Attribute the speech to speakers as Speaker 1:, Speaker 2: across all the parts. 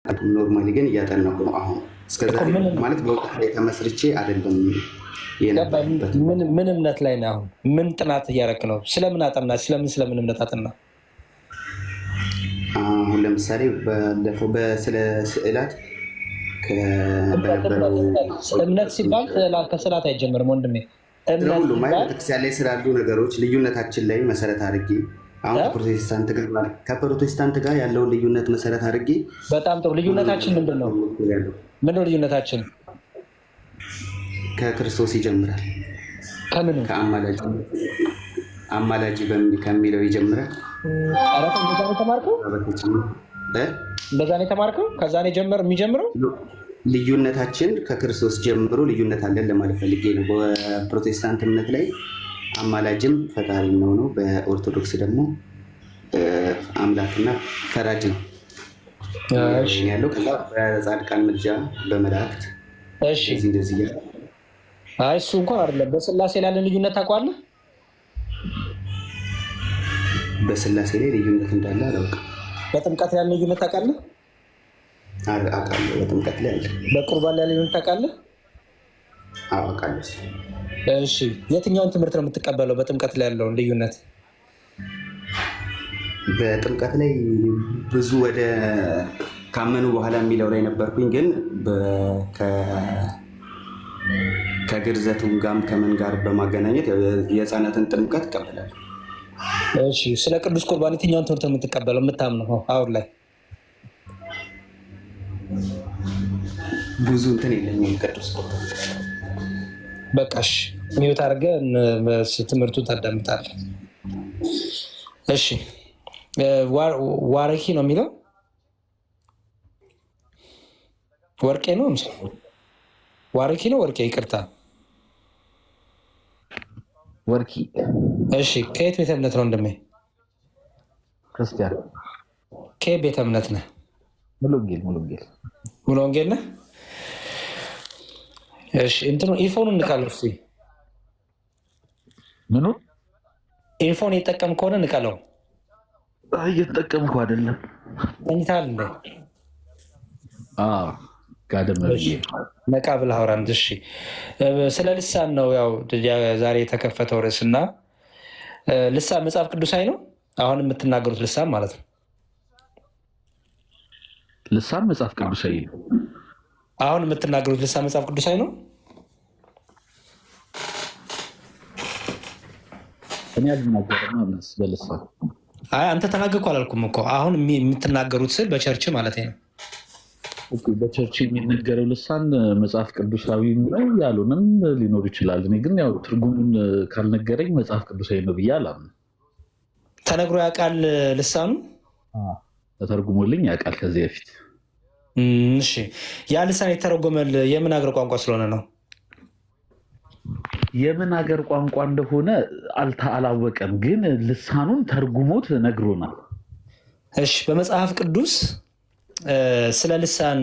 Speaker 1: ኖርማሊ ግን እያጠናሁ ነው አሁን። እስከዛሬ ማለት በእውቀት ላይ ተመስርቼ አይደለም የነበረበት።
Speaker 2: ምን እምነት ላይ ነው አሁን? ምን ጥናት እያደረክ ነው? ስለምን አጠና? ስለምን እምነት አጠና?
Speaker 1: አሁን ለምሳሌ ባለፈው ስለ ስዕላት በነበረው
Speaker 2: እምነት ሲባል ከስዕላት አይጀምርም ወንድሜ።
Speaker 1: ሁሉ ቤተክርስቲያን ላይ ስላሉ ነገሮች ልዩነታችን ላይ መሰረት አድርጌ አሁን ከፕሮቴስታንት ጋር ያለውን ልዩነት መሰረት አድርጌ
Speaker 2: በጣም ጥሩ። ልዩነታችን ምንድን ነው? ምንድነው ልዩነታችን?
Speaker 1: ከክርስቶስ ይጀምራል።
Speaker 2: ከምን?
Speaker 1: አማላጅ ከሚለው ይጀምራል።
Speaker 2: እንደዛ ነው የተማርከው? ከዛ ነው የሚጀምረው።
Speaker 1: ልዩነታችን ከክርስቶስ ጀምሮ ልዩነት አለን ለማለት ፈልጌ ነው። በፕሮቴስታንት እምነት ላይ አማላጅም ፈጣሪ ነው። በኦርቶዶክስ ደግሞ አምላክና ፈራጅ ነው ያለው። ከዛ በጻድቃን ምልጃ በመላእክት እንደዚህ እያለ
Speaker 2: እሱ እንኳን አይደለም። በስላሴ ላይ ያለን ልዩነት ታውቀዋለህ?
Speaker 1: በስላሴ ላይ ልዩነት እንዳለ አላውቅም።
Speaker 2: በጥምቀት ላይ ያለን ልዩነት ታውቃለህ?
Speaker 1: አውቃለሁ። በጥምቀት ላይ አለ።
Speaker 2: በቁርባን ላይ ያለን ልዩነት ታውቃለህ?
Speaker 1: አውቃለሁ።
Speaker 2: እሺ፣ የትኛውን ትምህርት ነው የምትቀበለው? በጥምቀት ላይ ያለውን ልዩነት።
Speaker 1: በጥምቀት ላይ ብዙ ወደ ካመኑ በኋላ የሚለው ላይ ነበርኩኝ፣ ግን ከግርዘቱም ጋም ከምን ጋር በማገናኘት የህፃናትን ጥምቀት እቀበላለሁ።
Speaker 2: እሺ፣ ስለ ቅዱስ ቁርባን የትኛውን ትምህርት ነው የምትቀበለው የምታምነው አሁን ላይ?
Speaker 1: ብዙ እንትን የለኝም ቅዱስ ቁርባን።
Speaker 2: በቃሽ፣ ሚዩት አድርገህ ትምህርቱን ታዳምጣለህ። እሺ፣ ዋረኪ ነው የሚለው ወርቄ ነው። ዋረኪ ነው ወርቄ? ይቅርታ
Speaker 3: ወርቂ።
Speaker 2: እሺ፣ ከየት ቤተ እምነት ነው ወንድሜ?
Speaker 3: ክርስቲያን።
Speaker 2: ከየት ቤተ እምነት ነህ?
Speaker 3: ሙሉ ወንጌል።
Speaker 2: ሙሉ ወንጌል ነህ? እሺ፣ እንትኑ ኢፎን እንቃለው። እስኪ
Speaker 3: ምኑ
Speaker 2: ኢፎን የጠቀም ከሆነ እንቃለው።
Speaker 3: እየተጠቀምኩ አይደለም።
Speaker 2: ተኝተሃል እንዴ?
Speaker 3: ጋደም ብዬ
Speaker 2: ነቃ ብለህ አውራ። እሺ፣ ስለ ልሳን ነው ያው ዛሬ የተከፈተው ርዕስ እና ልሳን መጽሐፍ ቅዱሳዊ ነው? አሁን የምትናገሩት ልሳን ማለት ነው?
Speaker 3: ልሳን መጽሐፍ ቅዱሳዊ ነው።
Speaker 2: አሁን የምትናገሩት ልሳን መጽሐፍ ቅዱሳዊ ነው?
Speaker 3: እኔ አልናገርም በልሳን።
Speaker 2: አይ አንተ ተናገርኩ አላልኩም እኮ። አሁን የምትናገሩት ስል በቸርች ማለት ነው።
Speaker 3: በቸርች የሚነገረው ልሳን መጽሐፍ ቅዱሳዊ ነው ያሉንም ሊኖር ይችላል። እኔ ግን ያው ትርጉሙን ካልነገረኝ መጽሐፍ ቅዱሳዊ ነው ብዬ አላምንም።
Speaker 2: ተነግሮ ያውቃል ልሳኑ?
Speaker 3: ተተርጉሞልኝ ያውቃል ከዚህ በፊት።
Speaker 2: እሺ፣ ያ ልሳን የተረጎመል የምን ሀገር ቋንቋ ስለሆነ ነው?
Speaker 3: የምን ሀገር ቋንቋ እንደሆነ አላወቀም፣ ግን ልሳኑን ተርጉሞት ነግሮናል።
Speaker 2: እሺ፣ በመጽሐፍ ቅዱስ ስለ ልሳን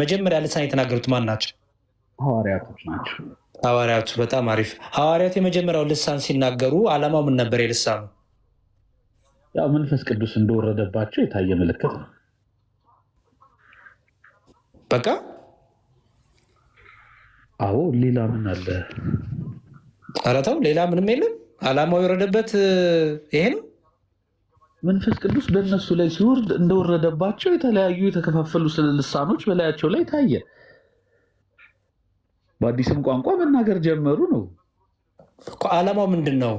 Speaker 2: መጀመሪያ ልሳን የተናገሩት ማን ናቸው?
Speaker 3: ሐዋርያቶች ናቸው።
Speaker 2: ሐዋርያቱ። በጣም አሪፍ። ሐዋርያቱ የመጀመሪያው ልሳን ሲናገሩ ዓላማው ምን ነበር? የልሳኑ
Speaker 3: ያው መንፈስ ቅዱስ እንደወረደባቸው የታየ ምልክት ነው።
Speaker 2: በቃ
Speaker 3: አዎ፣ ሌላ ምን አለ?
Speaker 2: ኧረ ተው፣ ሌላ ምንም የለም። ዓላማው የወረደበት ይሄ ነው።
Speaker 3: መንፈስ ቅዱስ በእነሱ ላይ ሲወርድ እንደወረደባቸው የተለያዩ የተከፋፈሉ ልሳኖች በላያቸው ላይ ታየ። በአዲስም ቋንቋ መናገር ጀመሩ ነው።
Speaker 2: ዓላማው ምንድን ነው?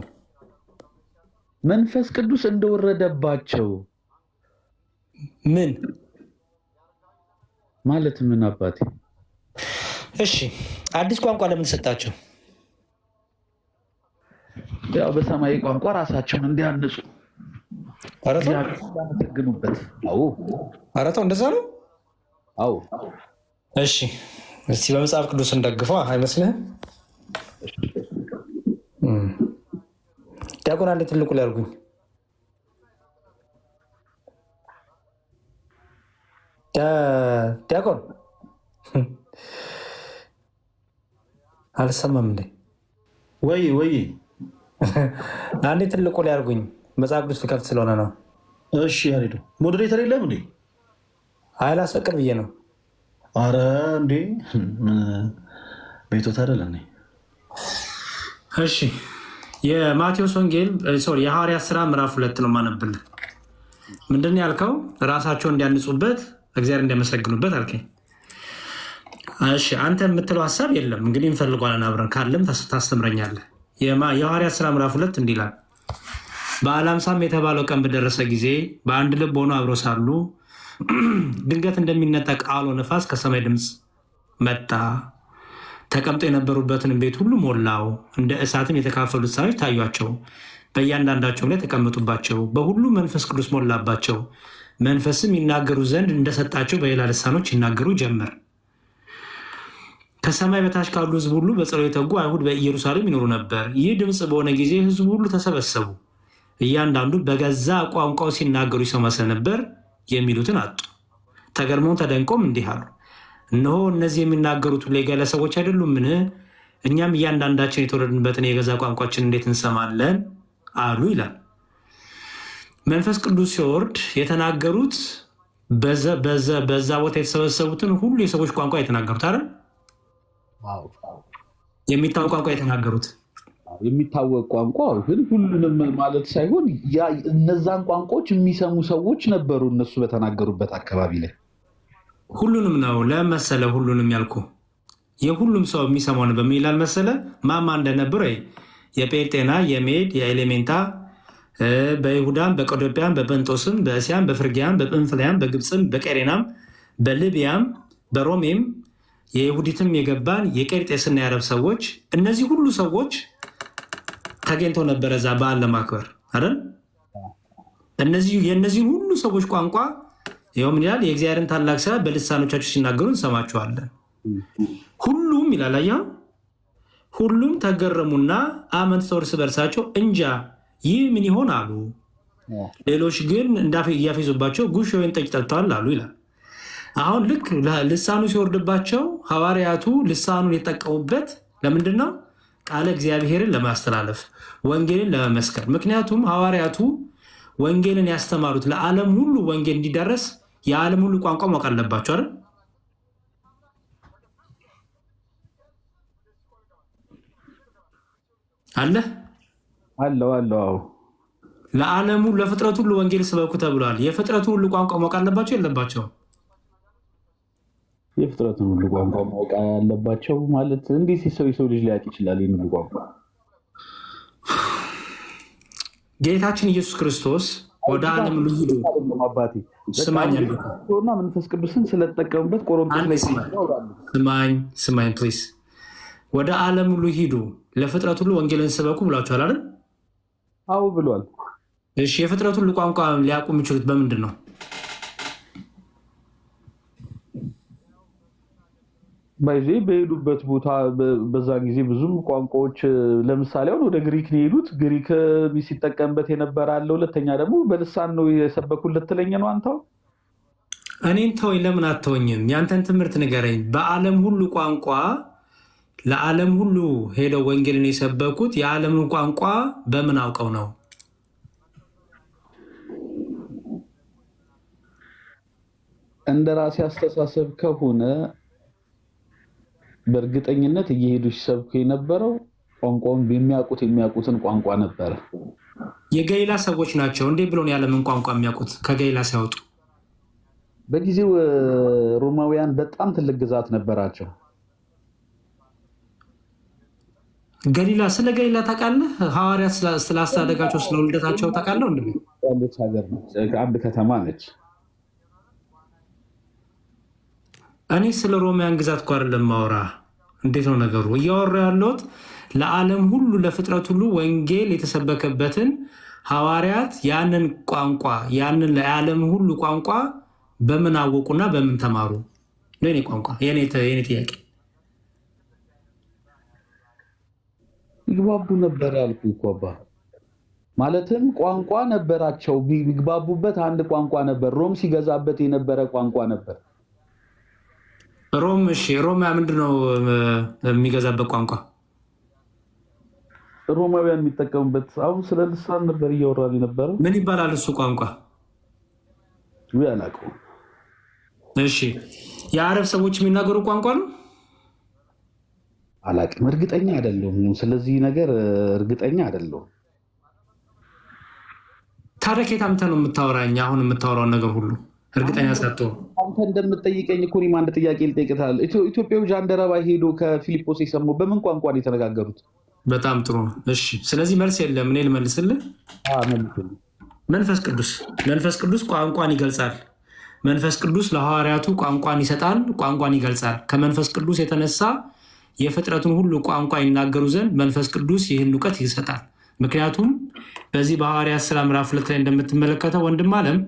Speaker 3: መንፈስ ቅዱስ እንደወረደባቸው።
Speaker 2: ምን
Speaker 3: ማለት ምን አባቴ?
Speaker 2: እሺ፣ አዲስ ቋንቋ ለምን ሰጣቸው?
Speaker 3: ያው በሰማያዊ ቋንቋ ራሳቸውን እንዲያንጹ ያመሰግኑበት።
Speaker 2: ኧረ ተው፣ እንደዛ ነው?
Speaker 3: አዎ።
Speaker 2: እሺ፣ እስቲ በመጽሐፍ ቅዱስ እንደግፈው አይመስልህም? ዲያቆን አንዴ ትልቁ ላይ አድርጉኝ። ዲያቆን አልሰማም እንዴ?
Speaker 4: ወይ
Speaker 2: አንዴ ትልቁ ላይ አድርጉኝ። መጽሐፍ ቅዱስ ልከፍት ስለሆነ ነው።
Speaker 4: እሺ ያሬዶ ሞዴሬተር የለም እንዴ?
Speaker 2: አላስፈቅድ ብዬ ነው።
Speaker 3: አረ እንዴ ቤቶት አይደለ?
Speaker 2: እሺ የማቴዎስ ወንጌል የሐዋርያት ሥራ ምዕራፍ 2 ነው ማነብልህ። ምንድን ያልከው? ራሳቸውን እንዲያንጹበት እግዚአብሔር እንዲያመሰግኑበት አልከኝ። እሺ አንተ የምትለው ሀሳብ የለም እንግዲህ እንፈልጓለን አብረን ካለም ታስተምረኛለህ። የሐዋርያት ሥራ ምዕራፍ 2 እንዲህ ይላል። በዓለ ሃምሳም የተባለው ቀን በደረሰ ጊዜ በአንድ ልብ ሆነው አብረው ሳሉ ድንገት እንደሚነጠቅ አውሎ ነፋስ ከሰማይ ድምፅ መጣ፣ ተቀምጠው የነበሩበትን ቤት ሁሉ ሞላው። እንደ እሳትም የተካፈሉ ልሳኖች ታዩአቸው፣ በእያንዳንዳቸው ላይ ተቀመጡባቸው። በሁሉ መንፈስ ቅዱስ ሞላባቸው፣ መንፈስም ይናገሩ ዘንድ እንደሰጣቸው በሌላ ልሳኖች ይናገሩ ጀመር። ከሰማይ በታች ካሉ ሕዝብ ሁሉ በጸሎት የተጉ አይሁድ በኢየሩሳሌም ይኖሩ ነበር። ይህ ድምፅ በሆነ ጊዜ ሕዝቡ ሁሉ ተሰበሰቡ፣ እያንዳንዱ በገዛ ቋንቋው ሲናገሩ ይሰማ ስለነበር የሚሉትን አጡ። ተገርመው ተደንቆም እንዲህ አሉ፣ እነሆ እነዚህ የሚናገሩት ሁሉ የገለ ሰዎች አይደሉምን? እኛም እያንዳንዳችን የተወለድንበትን የገዛ ቋንቋችን እንዴት እንሰማለን አሉ ይላል። መንፈስ ቅዱስ ሲወርድ የተናገሩት በዛ ቦታ የተሰበሰቡትን ሁሉ የሰዎች ቋንቋ የተናገሩት አይደል? የሚታወቅ ቋንቋ የተናገሩት
Speaker 3: የሚታወቅ ቋንቋ ግን ሁሉንም ማለት ሳይሆን እነዛን ቋንቋዎች የሚሰሙ ሰዎች ነበሩ። እነሱ በተናገሩበት አካባቢ ላይ
Speaker 2: ሁሉንም ነው ለመሰለ ሁሉንም ያልኩ የሁሉም ሰው የሚሰማው ነው በሚል አልመሰለ ማማ እንደነበረ የጴርጤና የሜድ የኤሌሜንታ በይሁዳም በቀዶጵያም በጴንጦስም በእስያም በፍርግያም በጵንፍልያም በግብፅም በቀሬናም በልቢያም በሮሜም የይሁዲትም የገባን የቄርጤስና የአረብ ሰዎች እነዚህ ሁሉ ሰዎች ተገኝተው ነበረ እዛ በዓል ለማክበር አይደል? የእነዚህን ሁሉ ሰዎች ቋንቋ ይኸው ምን ይላል? የእግዚአብሔርን ታላቅ ስራ በልሳኖቻቸው ሲናገሩ እንሰማቸዋለን። ሁሉም ይላል አያ ሁሉም ተገረሙና አመንትተው እርስ በርሳቸው እንጃ ይህ ምን ይሆን አሉ። ሌሎች ግን እያፌዙባቸው ጉሽ ወይን ጠጅ ጠጥተዋል አሉ ይላል። አሁን ልክ ልሳኑ ሲወርድባቸው ሐዋርያቱ ልሳኑን የጠቀሙበት ለምንድን ነው? ቃለ እግዚአብሔርን ለማስተላለፍ ወንጌልን ለመመስከር። ምክንያቱም ሐዋርያቱ ወንጌልን ያስተማሩት ለዓለም ሁሉ ወንጌል እንዲደረስ የዓለም ሁሉ ቋንቋ ማወቅ አለባቸው አይደል?
Speaker 3: አለው
Speaker 2: ለዓለሙ ለፍጥረት ሁሉ ወንጌል ስበኩ ተብሏል። የፍጥረቱ ሁሉ ቋንቋ ማወቅ አለባቸው የለባቸው?
Speaker 3: የፍጥረቱን ሁሉ ቋንቋ ማወቅ ያለባቸው ማለት እንዴት የሰው ልጅ ሊያውቅ ይችላል? ይህን ሁሉ ቋንቋ
Speaker 2: ጌታችን ኢየሱስ ክርስቶስ ወደ ዓለም ልሂዱ
Speaker 3: ስማኝና መንፈስ ቅዱስን ስለተጠቀሙበት ቆሮንቶስ ላይ
Speaker 2: ስማኝ ፕሊዝ። ወደ ዓለም ሁሉ ሂዱ ለፍጥረት ሁሉ ወንጌልን ስበኩ ብሏቸዋል አይደል?
Speaker 3: አዎ ብሏል።
Speaker 2: እሺ የፍጥረት ሁሉ ቋንቋ ሊያውቁ የሚችሉት በምንድን ነው?
Speaker 3: ባይዜ በሄዱበት ቦታ በዛ ጊዜ ብዙም ቋንቋዎች ለምሳሌ አሁን ወደ ግሪክ ነው የሄዱት። ግሪክ ሲጠቀምበት የነበረ አለ። ሁለተኛ ደግሞ በልሳን ነው የሰበኩለት ትለኝ ነው አንተው።
Speaker 2: እኔን ተወኝ፣ ለምን አትወኝም? ያንተን ትምህርት ንገረኝ። በዓለም ሁሉ ቋንቋ ለዓለም ሁሉ ሄደው ወንጌልን የሰበኩት የዓለምን ቋንቋ በምን አውቀው ነው?
Speaker 3: እንደ ራሴ አስተሳሰብ ከሆነ በእርግጠኝነት እየሄዱ ሲሰብኩ የነበረው ቋንቋውን የሚያውቁትን ቋንቋ ነበረ።
Speaker 2: የገሊላ ሰዎች ናቸው እንዴ ብሎን የዓለምን ቋንቋ የሚያውቁት ከገሊላ ሲያወጡ?
Speaker 3: በጊዜው ሮማውያን በጣም ትልቅ ግዛት ነበራቸው።
Speaker 2: ገሊላ ስለ ገሊላ ታውቃለህ? ሐዋርያት ስላስተዳደጋቸው ስለውልደታቸው ታውቃለህ?
Speaker 3: ያለች ሀገር ነች፣ አንድ ከተማ ነች።
Speaker 2: እኔ ስለ ሮማውያን ግዛት እኮ አይደለም ማውራ። እንዴት ነው ነገሩ? እያወራ ያለሁት ለዓለም ሁሉ ለፍጥረት ሁሉ ወንጌል የተሰበከበትን ሐዋርያት ያንን ቋንቋ ያንን ለዓለም ሁሉ ቋንቋ በምን አወቁና በምን ተማሩ? ለኔ ቋንቋ የኔ ጥያቄ።
Speaker 3: ይግባቡ ነበር ያልኩህ እኮ አባ። ማለትም ቋንቋ ነበራቸው፣ የሚግባቡበት አንድ ቋንቋ ነበር። ሮም ሲገዛበት የነበረ ቋንቋ ነበር።
Speaker 2: ሮም እሺ፣ ሮም ምንድነው የሚገዛበት ቋንቋ?
Speaker 3: ሮማውያን የሚጠቀሙበት። አሁን ስለ ልሳን ነበር እያወራን የነበረው።
Speaker 2: ምን ይባላል እሱ ቋንቋ?
Speaker 3: ያላቀው
Speaker 2: እሺ የአረብ ሰዎች የሚናገሩ ቋንቋ ነው?
Speaker 3: አላቅም፣ እርግጠኛ አይደለሁም። ስለዚህ ነገር እርግጠኛ አይደለሁም።
Speaker 2: ታዲያ ከየት አምጥተህ ነው የምታወራኝ? አሁን የምታወራውን ነገር ሁሉ እርግጠኛ ሳትሆን
Speaker 3: አንተ እንደምትጠይቀኝ እኮ እኔም አንድ ጥያቄ ልጠይቅህ። ኢትዮጵያዊ ጃንደረባ ሄዶ ከፊልጶስ የሰማው በምን ቋንቋ ነው የተነጋገሩት?
Speaker 2: በጣም ጥሩ። እሺ ስለዚህ መልስ የለም። እኔ ልመልስልህ። መንፈስ ቅዱስ ቋንቋን ይገልጻል። መንፈስ ቅዱስ ለሐዋርያቱ ቋንቋን ይሰጣል፣ ቋንቋን ይገልጻል። ከመንፈስ ቅዱስ የተነሳ የፍጥረቱን ሁሉ ቋንቋ ይናገሩ ዘንድ መንፈስ ቅዱስ ይህን እውቀት ይሰጣል። ምክንያቱም በዚህ በሐዋርያት ሥራ ምዕራፍ 2 ላይ እንደምትመለከተው ወንድም አለም